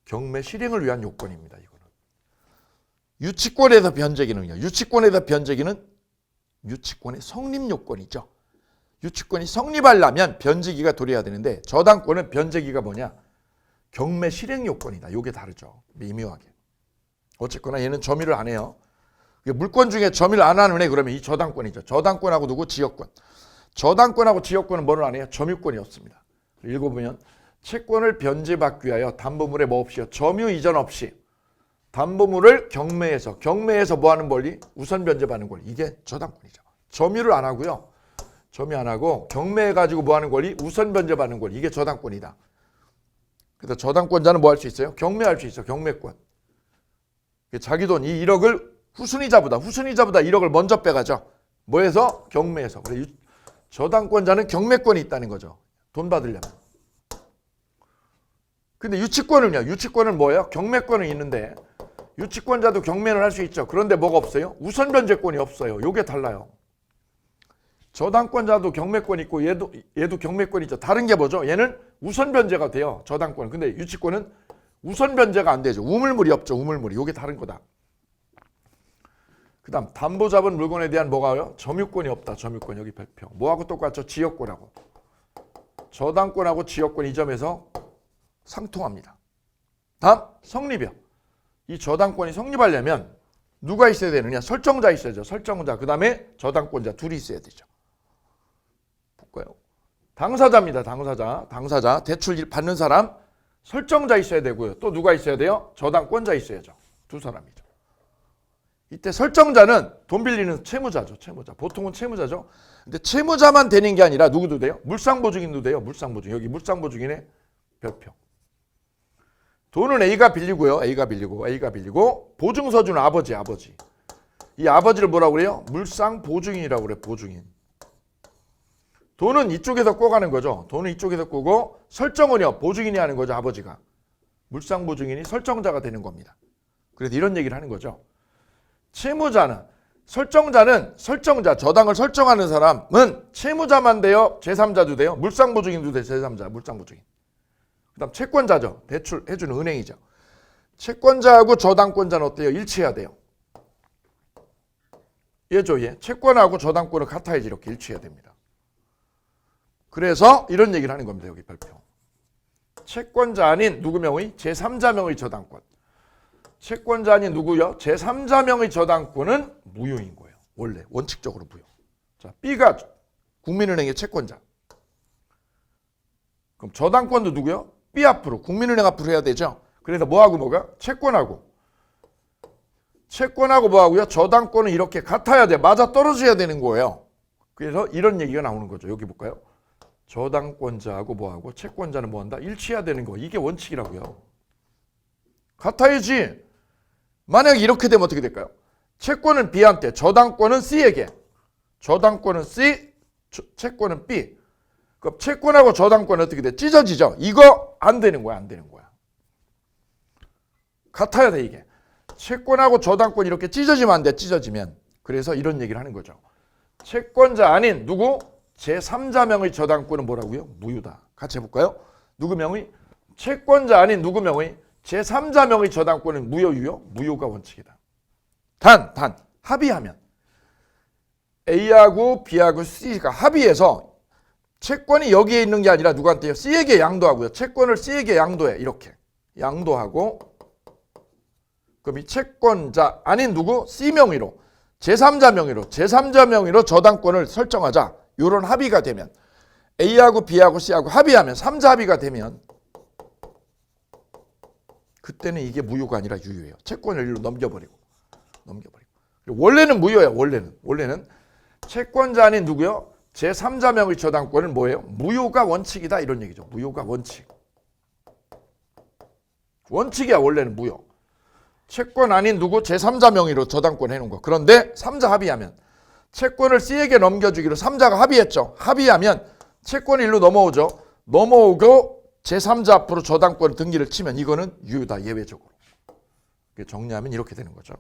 경매 실행을 위한 요건입니다. 이거는. 유치권에서 변제기는요. 유치권의 성립 요건이죠. 유치권이 성립하려면 변제기가 도래해야 되는데 저당권은 변제기가 뭐냐? 경매 실행 요건이다. 이게 다르죠. 미묘하게. 어쨌거나 얘는 점유를 안 해요. 물권 중에 점유를 안 하는 애 그러면 이 저당권이죠. 저당권하고 누구? 지역권. 저당권하고 지역권은 뭐를 안 해요? 점유권이 없습니다. 읽어보면 채권을 변제받기 위하여 담보물에 뭐 없이요? 점유 이전 없이 담보물을 경매에서 뭐 하는 권리? 우선 변제받는 권리. 이게 저당권이죠. 점유를 안 하고요. 점유 안 하고 경매해가지고 뭐 하는 권리? 우선 변제받는 권리. 이게 저당권이다. 그래서 저당권자는 뭐 할 수 있어요? 경매할 수 있어. 경매권. 자기 돈 이 1억을 후순위자보다 1억을 먼저 빼가죠. 뭐해서? 경매에서. 그래, 저당권자는 경매권이 있다는 거죠. 돈 받으려면. 근데 유치권은요? 유치권은 뭐예요? 경매권은 있는데 유치권자도 경매를 할 수 있죠. 그런데 뭐가 없어요? 우선 변제권이 없어요. 요게 달라요. 저당권자도 경매권 있고 얘도 경매권 있죠. 다른 게 뭐죠? 얘는 우선 변제가 돼요. 저당권. 근데 유치권은 우선 변제가 안 되죠. 우물물이 없죠. 우물물이. 요게 다른 거다. 그 다음 담보 잡은 물건에 대한 뭐가요? 점유권이 없다. 점유권. 여기 별표. 뭐하고 똑같죠? 지역권하고. 저당권하고 지역권 이 점에서 상통합니다. 다음 성립이요. 이 저당권이 성립하려면 누가 있어야 되느냐? 설정자 있어야죠. 설정자. 그 다음에 저당권자 둘이 있어야 되죠. 볼까요? 당사자입니다. 당사자. 대출 받는 사람 설정자 있어야 되고요. 또 누가 있어야 돼요? 저당권자 있어야죠. 두 사람이죠. 이때 설정자는 돈 빌리는 채무자죠. 채무자. 보통은 채무자죠. 근데 채무자만 되는 게 아니라 누구도 돼요? 물상보증인도 돼요. 물상보증. 여기 물상보증인의 별표. 돈은 A가 빌리고요. A가 빌리고 보증서 주는 아버지. 이 아버지를 뭐라고 그래요? 물상보증인이라고 그래요. 보증인. 돈은 이쪽에서 꿔가는 거죠. 돈은 이쪽에서 꿔고 설정은요. 보증인이 하는 거죠. 아버지가. 물상보증인이 설정자가 되는 겁니다. 그래서 이런 얘기를 하는 거죠. 채무자는 설정자, 저당을 설정하는 사람은 채무자만 돼요? 제3자도 돼요? 물상보증인도 돼요? 제3자, 물상보증인. 그 다음 채권자죠. 대출 해주는 은행이죠. 채권자하고 저당권자는 어때요? 일치해야 돼요. 얘죠, 얘. 채권하고 저당권은 같아야지 이렇게 일치해야 됩니다. 그래서 이런 얘기를 하는 겁니다. 여기 별표. 채권자 아닌 누구 명의? 제3자 명의 저당권. 채권자 아닌 누구요? 제3자 명의 저당권은 무효인 거예요. 원래 원칙적으로 무효. 자, B가 국민은행의 채권자. 그럼 저당권도 누구요? B 앞으로 국민은행 앞으로 해야 되죠. 그래서 뭐하고 뭐가? 채권하고 뭐하고요? 저당권은 이렇게 같아야 돼. 맞아 떨어져야 되는 거예요. 그래서 이런 얘기가 나오는 거죠. 여기 볼까요? 저당권자하고 뭐하고 채권자는 뭐한다? 일치해야 되는 거. 이게 원칙이라고요. 같아야지. 만약에 이렇게 되면 어떻게 될까요? 채권은 B한테, 저당권은 C에게. 저당권은 C, 채권은 B. 그럼 채권하고 저당권은 어떻게 돼? 찢어지죠. 이거 안 되는 거야. 같아야 돼 이게. 채권하고 저당권 이렇게 찢어지면 안 돼. 찢어지면. 그래서 이런 얘기를 하는 거죠. 채권자 아닌 누구? 제3자 명의 저당권은 뭐라고요? 무효다. 같이 해볼까요? 누구 명의? 채권자 아닌 누구 명의? 제3자 명의 저당권은 무효, 유효? 무효가 원칙이다. 단 합의하면 A하고 B하고 C가 합의해서 채권이 여기에 있는 게 아니라 누구한테요? C에게 양도하고요. 채권을 C에게 양도해. 이렇게 양도하고 그럼 이 채권자 아닌 누구? C 명의로 제3자 명의로 저당권을 설정하자. 이런 합의가 되면 A하고 B하고 C하고 합의하면 3자 합의가 되면 그때는 이게 무효가 아니라 유효예요. 채권을 일로 넘겨버리고. 원래는 무효예요. 원래는 채권자 아닌 누구요? 제3자 명의 저당권은 뭐예요? 무효가 원칙이다 이런 얘기죠. 무효가 원칙. 원칙이야 원래는 무효. 채권 아닌 누구? 제3자 명의로 저당권 해놓은 거. 그런데 3자 합의하면 채권을 C에게 넘겨주기로 3자가 합의했죠. 합의하면 채권이 일로 넘어오죠. 넘어오고 제3자 앞으로 저당권 등기를 치면 이거는 유효다 예외적으로. 정리하면 이렇게 되는 거죠.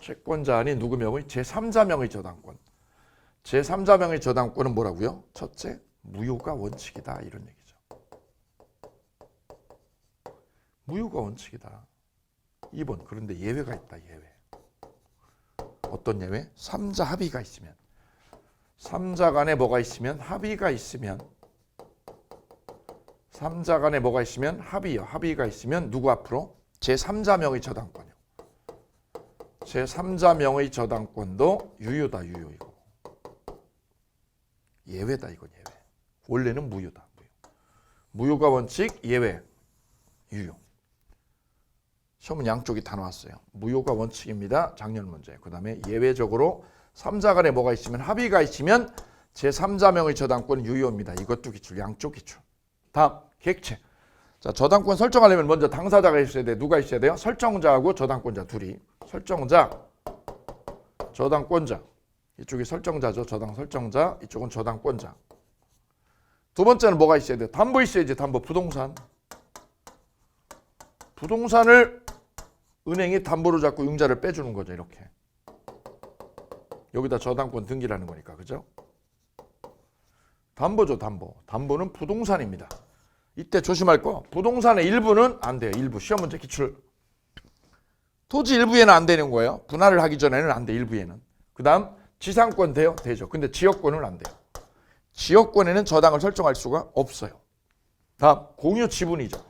채권자 아닌 누구 명의? 제3자 명의 저당권. 제3자 명의 저당권은 뭐라고요? 첫째, 무효가 원칙이다 이런 얘기죠. 무효가 원칙이다. 2번 그런데 예외가 있다. 예외. 어떤 예외? 3자 합의가 있으면. 3자 간에 뭐가 있으면? 합의가 있으면. 3자 간에 뭐가 있으면? 합의요. 합의가 있으면 누구 앞으로? 제3자 명의 저당권이요. 제3자 명의 저당권도 유효다. 유효 이거. 예외다 이건 예외. 원래는 무효다. 무효가 원칙, 예외, 유효. 시험은 양쪽이 다 나왔어요. 무효가 원칙입니다. 작년 문제. 그 다음에 예외적으로 3자 간에 뭐가 있으면 합의가 있으면 제3자 명의 저당권은 유효입니다. 이것도 기출, 양쪽 기출. 다음, 객체. 자, 저당권 설정하려면 먼저 당사자가 있어야 돼. 누가 있어야 돼요? 설정자하고 저당권자 둘이. 설정자, 저당권자. 이쪽이 설정자죠. 저당 설정자. 이쪽은 저당권자. 두 번째는 뭐가 있어야 돼? 담보 있어야지. 담보. 부동산. 부동산을 은행이 담보로 잡고 융자를 빼주는 거죠. 이렇게. 여기다 저당권 등기라는 거니까. 그죠? 담보죠. 담보. 담보는 부동산입니다. 이때 조심할 거. 부동산의 일부는 안 돼요. 일부. 시험 문제 기출. 토지 일부에는 안 되는 거예요. 분할을 하기 전에는 안 돼. 일부에는. 그 다음 지상권 돼요? 되죠. 근데 지역권은 안 돼요. 지역권에는 저당을 설정할 수가 없어요. 다음 공유 지분이죠.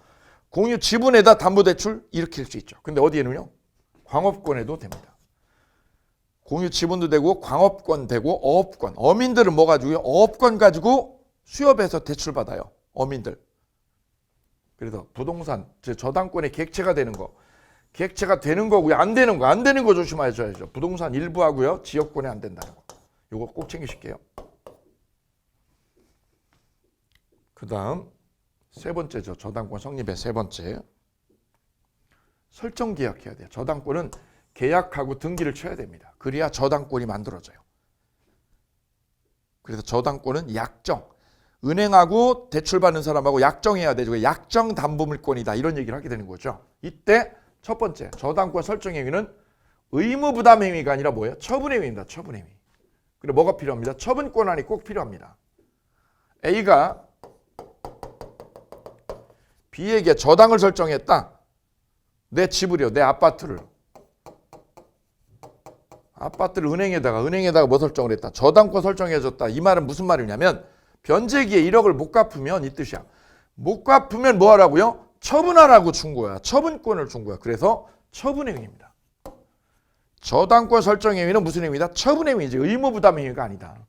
공유 지분에다 담보대출 일으킬 수 있죠. 근데 어디에는요? 광업권에도 됩니다. 공유 지분도 되고 광업권 되고 어업권. 어민들은 뭐 가지고요? 어업권 가지고 수협에서 대출 받아요. 어민들. 그래서 부동산, 저당권의 객체가 되는 거. 객체가 되는 거고요. 안 되는 거. 안 되는 거 조심하셔야죠. 부동산 일부하고요. 지역권에 안 된다는 거. 이거 꼭 챙기실게요. 그 다음 세 번째죠. 저당권 성립의 세 번째. 설정 계약해야 돼요. 저당권은 계약하고 등기를 쳐야 됩니다. 그래야 저당권이 만들어져요. 그래서 저당권은 약정. 은행하고 대출받는 사람하고 약정해야 되죠. 약정 담보물권이다. 이런 얘기를 하게 되는 거죠. 이때 첫 번째 저당권 설정 행위는 의무 부담 행위가 아니라 뭐예요? 처분 행위입니다. 처분 행위. 그리고 뭐가 필요합니다? 처분권한이 꼭 필요합니다. A가 B에게 저당을 설정했다. 내 집을요. 내 아파트를 은행에다가 뭐 설정을 했다. 저당권 설정해줬다. 이 말은 무슨 말이냐면 변제기에 1억을 못 갚으면 이 뜻이야. 못 갚으면 뭐 하라고요? 처분하라고 준 거야. 처분권을 준 거야. 그래서 처분행위입니다. 저당권 설정행위는 무슨 행위다? 처분행위지. 의무부담행위가 아니다.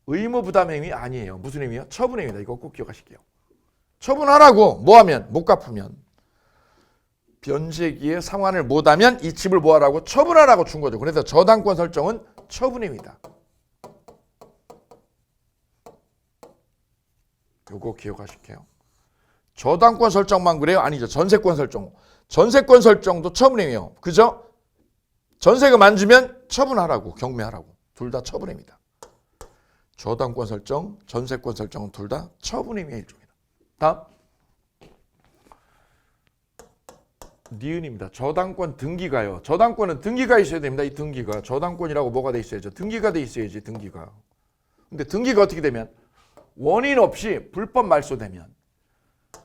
의무부담행위 아니에요. 무슨 행위야? 처분행위다. 이거 꼭 기억하실게요. 처분하라고 뭐 하면? 못 갚으면. 변제기에 상환을 못하면 이 집을 뭐 하라고? 처분하라고 준 거죠. 그래서 저당권 설정은 처분행위다. 요거 기억하실게요. 저당권 설정만 그래요? 아니죠. 전세권 설정. 전세권 설정도 처분행위예요. 그죠? 전세금 안 주면 처분하라고, 경매하라고. 둘 다 처분행위다. 저당권 설정, 전세권 설정은 둘 다 처분행위의 일종이다. 다음. 니은입니다. 저당권 등기가요. 저당권은 등기가 있어야 됩니다. 이 등기가. 저당권이라고 뭐가 돼 있어야죠? 등기가 돼 있어야지, 등기가. 근데 등기가 어떻게 되면? 원인 없이 불법 말소되면.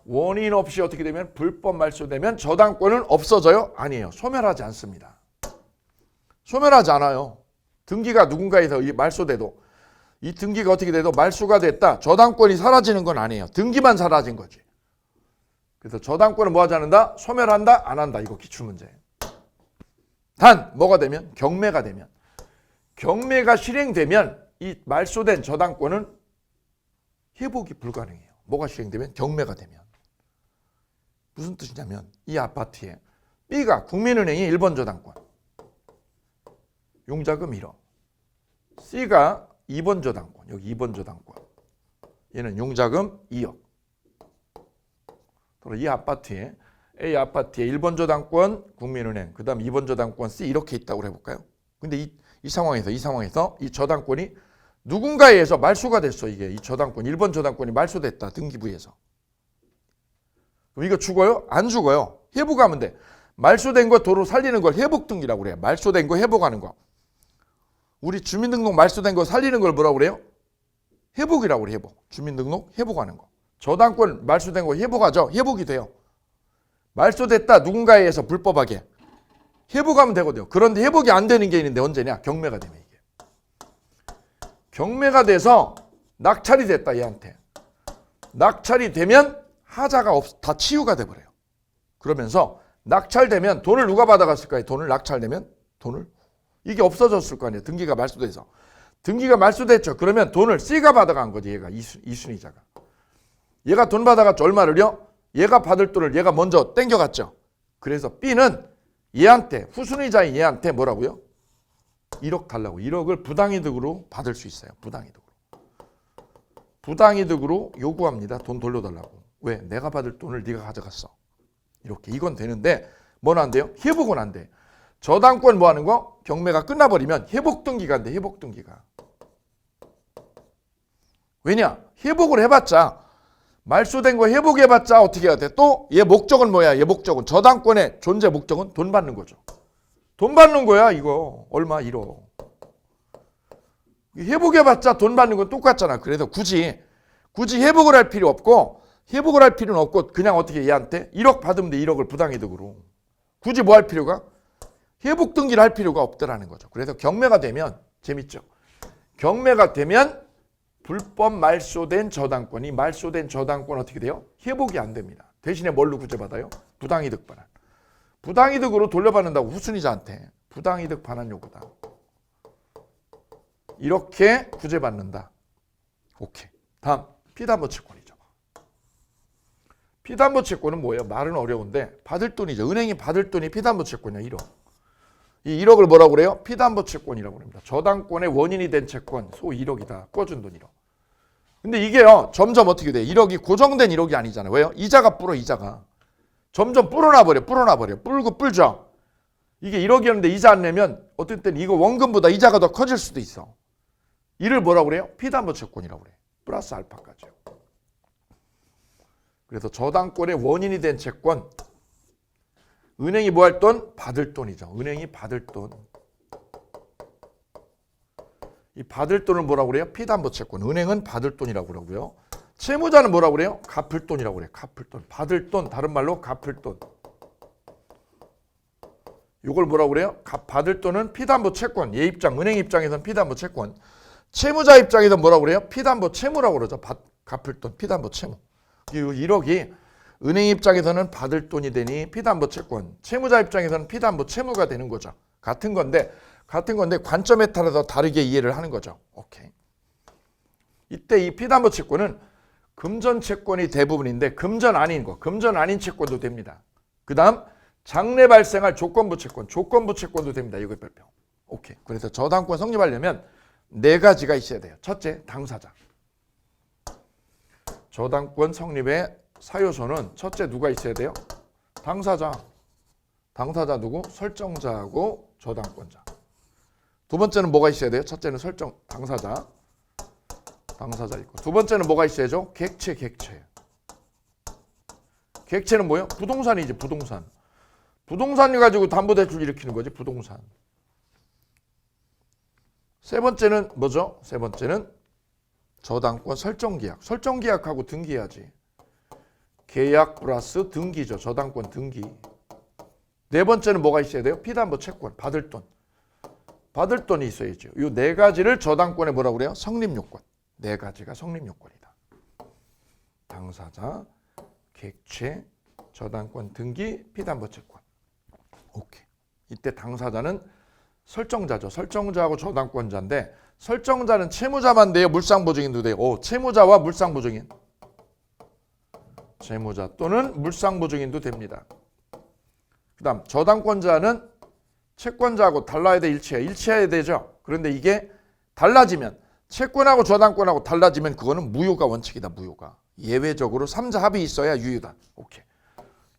원인 없이 어떻게 되면? 불법 말소되면 저당권은 없어져요? 아니에요. 소멸하지 않습니다. 소멸하지 않아요. 등기가 누군가에서 말소돼도 이 등기가 어떻게 돼도 말소가 됐다. 저당권이 사라지는 건 아니에요. 등기만 사라진 거지. 그래서 저당권은 뭐 하지 않는다? 소멸한다? 안 한다. 이거 기출문제. 단 뭐가 되면? 경매가 되면. 경매가 실행되면 이 말소된 저당권은 회복이 불가능해요. 뭐가 실행되면? 경매가 되면. 무슨 뜻이냐면 이 아파트에 B가 국민은행이 1번 저당권. 용자금 1억. C가 2번 저당권. 여기 2번 저당권. 얘는 용자금 2억. 이 아파트에 A 아파트에 1번 저당권 국민은행, 그 다음 2번 저당권 C 이렇게 있다고 해볼까요? 근데 이 상황에서 이 저당권이 누군가에 의해서 말소가 됐어. 이게 이 저당권 1번 저당권이 말소됐다. 등기부에서. 그럼 이거 죽어요? 안 죽어요. 회복하면 돼. 말소된 거 도로 살리는 걸 회복등기라고 그래요. 말소된 거 회복하는 거. 우리 주민등록 말소된 거 살리는 걸 뭐라고 그래요? 회복이라고 그래. 회복. 주민등록 회복하는 거. 저당권 말소된 거 회복하죠. 회복이 돼요. 말소됐다. 누군가에 의해서 불법하게. 회복하면 되거든요. 그런데 회복이 안 되는 게 있는데 언제냐? 경매가 되면 이게. 경매가 돼서 낙찰이 됐다. 얘한테. 낙찰이 되면 하자가 다 치유가 돼버려요. 그러면서 낙찰되면 돈을 누가 받아갔을까요? 돈을 낙찰되면 돈을 이게 없어졌을 거 아니에요. 등기가 말소돼서. 등기가 말소됐죠. 그러면 돈을 C가 받아간 거지. 얘가 이순위자가. 얘가 돈 받아갔죠. 얼마를요? 얘가 받을 돈을 얘가 먼저 땡겨갔죠. 그래서 B는 얘한테 후순위자인 얘한테 뭐라고요? 1억 달라고. 1억을 부당이득으로 받을 수 있어요. 부당이득으로. 부당이득으로 요구합니다. 돈 돌려달라고. 왜? 내가 받을 돈을 네가 가져갔어. 이렇게. 이건 되는데 뭐는 안 돼요? 회복은 안 돼. 저당권 뭐 하는 거? 경매가 끝나버리면 회복등기가 안 돼. 회복등기가. 왜냐? 회복을 해봤자 말소된 거 회복해봤자 어떻게 해야 돼? 또 얘 목적은 뭐야? 얘 목적은 저당권의 존재 목적은 돈 받는 거죠. 돈 받는 거야 이거. 얼마 1억. 회복해봤자 돈 받는 건 똑같잖아. 그래서 굳이 회복을 할 필요 없고 회복을 할 필요는 없고 그냥 어떻게 얘한테 1억 받으면 돼. 1억을 부당이득으로. 굳이 뭐 할 필요가? 회복 등기를 할 필요가 없더라는 거죠. 그래서 경매가 되면 재밌죠. 경매가 되면 불법 말소된 저당권이 말소된 저당권 어떻게 돼요? 회복이 안 됩니다. 대신에 뭘로 구제받아요? 부당이득 반환. 부당이득으로 돌려받는다고 후순위자한테 부당이득 반환 요구다. 이렇게 구제받는다. 오케이. 다음 피담보 채권이죠. 피담보 채권은 뭐예요? 말은 어려운데 받을 돈이죠. 은행이 받을 돈이 피담보 채권이야. 1억. 이 1억을 뭐라고 그래요? 피담보 채권이라고 합니다. 저당권의 원인이 된 채권 소위 1억이다. 꿔준 돈 1억. 근데 이게요. 점점 어떻게 돼? 1억이 고정된 1억이 아니잖아요. 왜요? 이자가 불어. 이자가. 점점 불어나버려. 불고 불죠. 이게 1억이었는데 이자 안 내면 어떤 때는 이거 원금보다 이자가 더 커질 수도 있어. 이를 뭐라고 그래요? 피담보 채권이라고 그래. 플러스 알파까지요. 그래서 저당권의 원인이 된 채권 은행이 뭐 할 돈? 받을 돈이죠. 은행이 받을 돈. 이 받을 돈을 뭐라고 그래요? 피담보 채권. 은행은 받을 돈이라고 그러고요. 채무자는 뭐라고 그래요? 갚을 돈이라고 그래요. 갚을 돈. 받을 돈. 다른 말로 갚을 돈. 이걸 뭐라고 그래요? 받을 돈은 피담보 채권. 얘 입장, 은행 입장에서는 피담보 채권. 채무자 입장에서는 뭐라고 그래요? 피담보 채무라고 그러죠. 갚을 돈, 피담보 채무. 이 1억이 은행 입장에서는 받을 돈이 되니 피담보 채권. 채무자 입장에서는 피담보 채무가 되는 거죠. 같은 건데 관점에 따라서 다르게 이해를 하는 거죠. 오케이. 이때 이 피담보 채권은 금전 채권이 대부분인데 금전 아닌 채권도 됩니다. 그 다음 장래 발생할 조건부 채권도 됩니다. 이거 별표. 오케이. 그래서 저당권 성립하려면 4가지가 있어야 돼요. 첫째, 당사자. 저당권 성립의 사요소는 첫째 누가 있어야 돼요? 당사자. 당사자 누구? 설정자하고 저당권자. 두 번째는 뭐가 있어야 돼요? 첫째는 당사자 있고. 두 번째는 뭐가 있어야죠? 객체. 객체는 뭐예요? 부동산이지, 부동산. 부동산을 가지고 담보대출 일으키는 거지, 부동산. 세 번째는 뭐죠? 세 번째는 저당권 설정계약. 설정계약하고 등기해야지. 계약 플러스 등기죠. 저당권 등기. 네 번째는 뭐가 있어야 돼요? 피담보 채권, 받을 돈. 받을 돈이 있어야죠. 이 4가지를 저당권에 뭐라고 그래요? 성립요건. 4가지가 성립요건이다. 당사자, 객체, 저당권 등기, 피담보 채권. 오케이. 이때 당사자는 설정자죠. 설정자하고 저당권자인데 설정자는 채무자만 돼요? 물상보증인도 돼요? 채무자와 물상보증인. 채무자 또는 물상보증인도 됩니다. 그 다음 저당권자는 채권자하고 달라야 돼? 일치해야 되죠. 그런데 이게 달라지면 채권하고 저당권하고 달라지면 그거는 무효가 원칙이다. 무효가. 예외적으로 3자 합의 있어야 유효다. 오케이.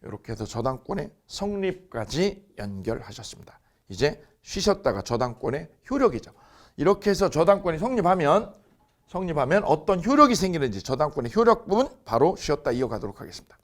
이렇게 해서 저당권의 성립까지 연결하셨습니다. 이제 쉬셨다가 저당권의 효력이죠. 이렇게 해서 저당권이 성립하면 어떤 효력이 생기는지 저당권의 효력 부분 바로 쉬었다 이어가도록 하겠습니다.